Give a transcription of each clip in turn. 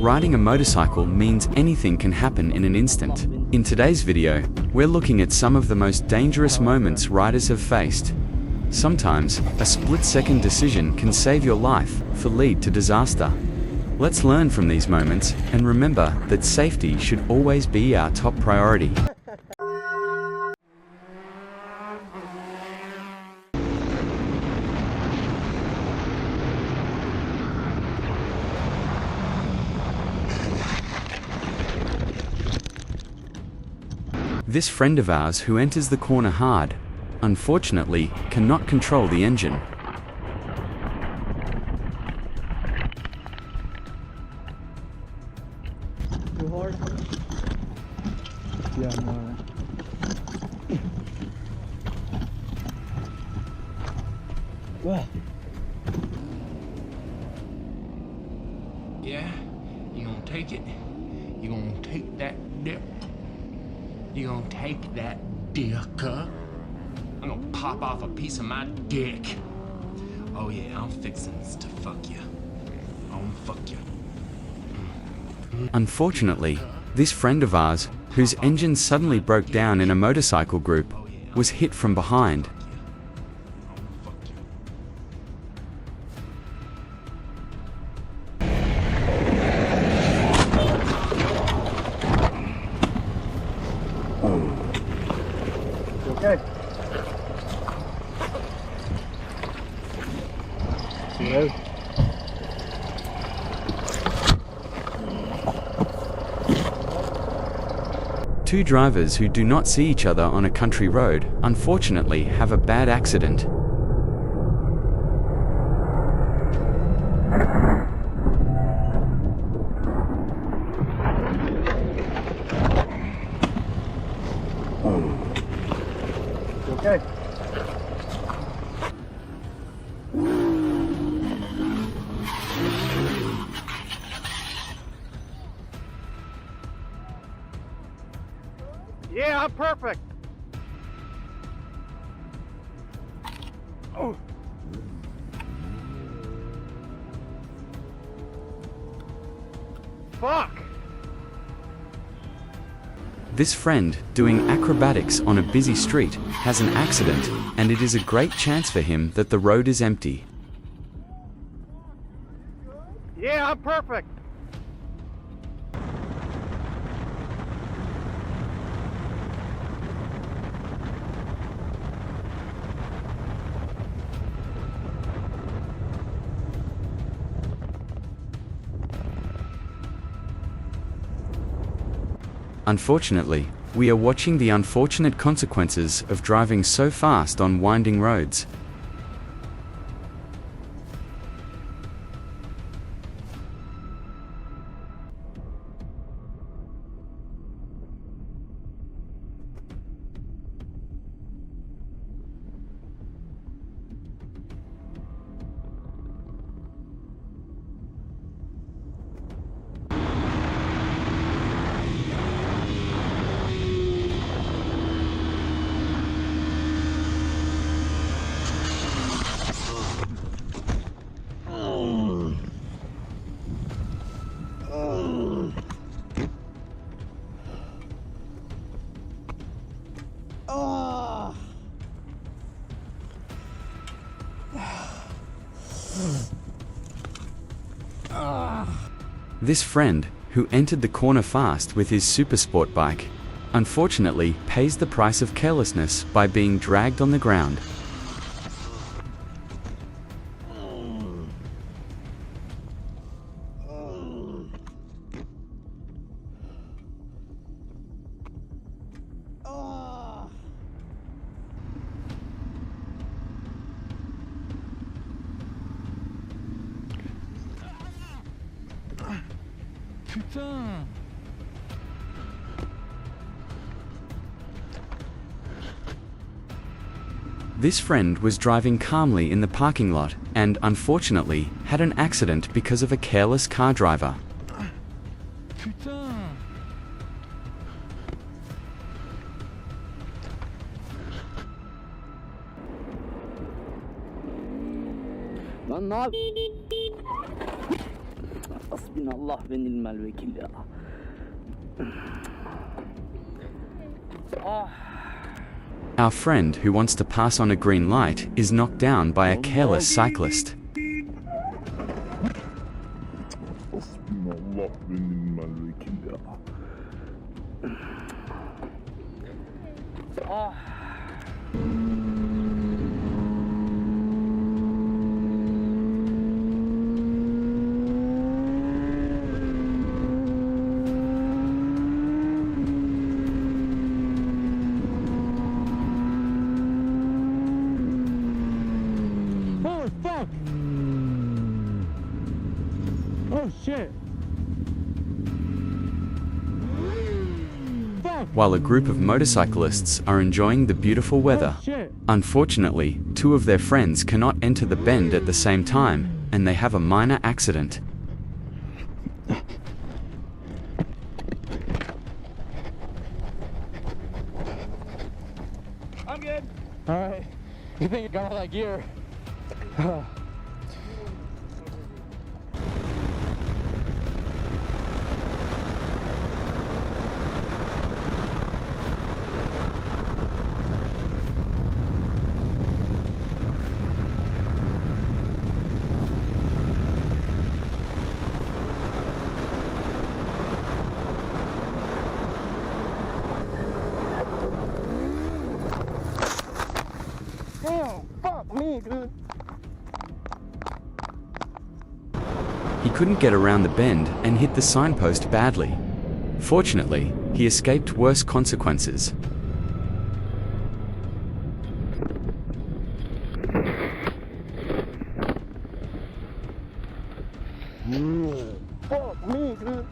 riding a motorcycle means anything can happen in an instant. In today's video, we're looking at some of the most dangerous moments riders have faced. Sometimes, a split-second decision can save your life or lead to disaster. Let's learn from these moments and remember that safety should always be our top priority. This friend of ours who enters the corner hard, unfortunately, cannot control the engine. Too hard? Yeah, no. Well. Yeah, you gonna take it? You gonna take that dip? You gonna take that dick, huh? I'm gonna pop off a piece of my dick. Oh yeah, I'm fixing to fuck you. I'm gonna fuck you. Unfortunately, this friend of ours, whose engine suddenly broke down in a motorcycle group, was hit from behind. Okay. Hello. Two drivers who do not see each other on a country road, unfortunately, have a bad accident. Okay. Yeah, I'm perfect. Oh. Fuck. This friend, doing acrobatics on a busy street, has an accident, and it is a great chance for him that the road is empty. Yeah, I'm perfect. Unfortunately, we are watching the unfortunate consequences of driving so fast on winding roads. This friend, who entered the corner fast with his super sport bike, unfortunately pays the price of carelessness by being dragged on the ground. Putain. This friend was driving calmly in the parking lot and, unfortunately, had an accident because of a careless car driver. Putain. Hasbinallah ve ni'mel vekil ya. Our friend who wants to pass on a green light is knocked down by a careless cyclist. Hasbinallah ve ni'mel vekil ya. Oh, fuck! Oh, shit! Fuck! While a group of motorcyclists are enjoying the beautiful weather, Oh, shit! unfortunately, two of their friends cannot enter the bend at the same time, and they have a minor accident. I'm good. Alright. You think you got all that gear? Damn, fuck me, dude. He couldn't get around the bend and hit the signpost badly. Fortunately, he escaped worse consequences. Fuck me, dude.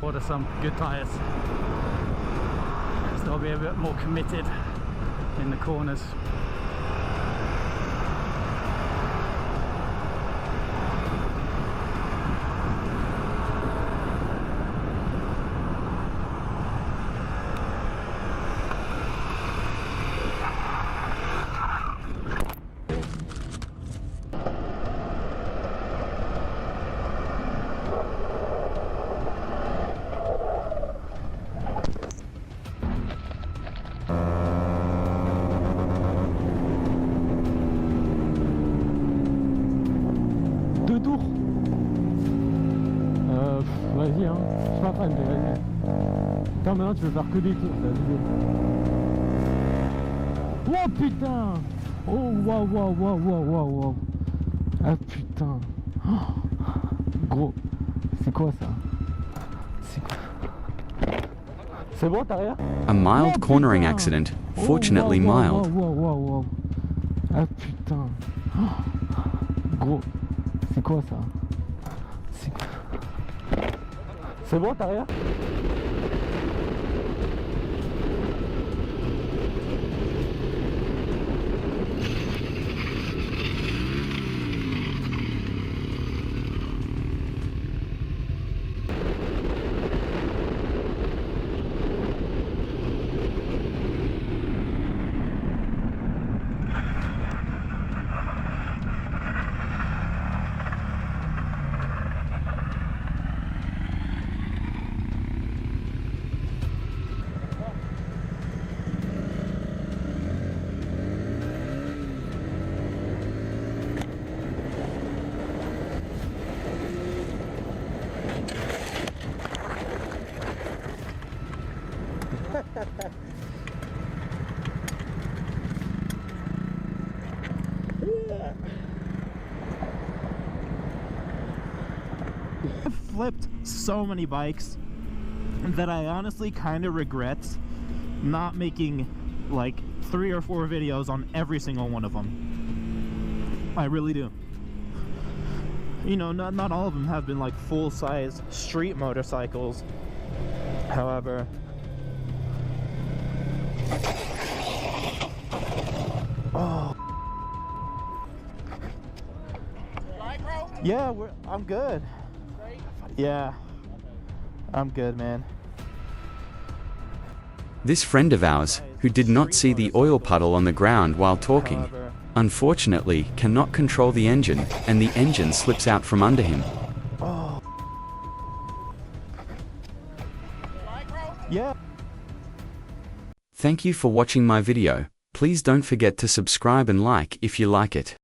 Order some good tyres. So I'll be a bit more committed in the corners. Deux tours. Vas-y, hein. Je suis pas fan, mais vas-y. Putain, maintenant tu veux faire que des tours, t'as vu. Oh putain. Oh waouh, waouh, waouh, waouh, waouh, waouh. Ah putain. Oh. Gros, c'est quoi ça? C'est quoi? C'est bon, t'as rien? A mild Oh, cornering putain. accident, Oh, fortunately waouh, waouh, mild. waouh, waouh, waouh. Ah putain. Oh. Gros, c'est quoi ça? C'est quoi? C'est bon, t'as rien? I've flipped so many bikes that I honestly kind of regret not making like 3 or 4 videos on every single one of them. I really do. You know, not all of them have been like full-size street motorcycles. However, oh. Yeah, I'm good. Yeah. I'm good, man. This friend of ours, who did not see the oil puddle on the ground while talking, However, unfortunately cannot control the engine, and the engine slips out from under him. yeah. Thank you for watching my video. Please don't forget to subscribe and like if you like it.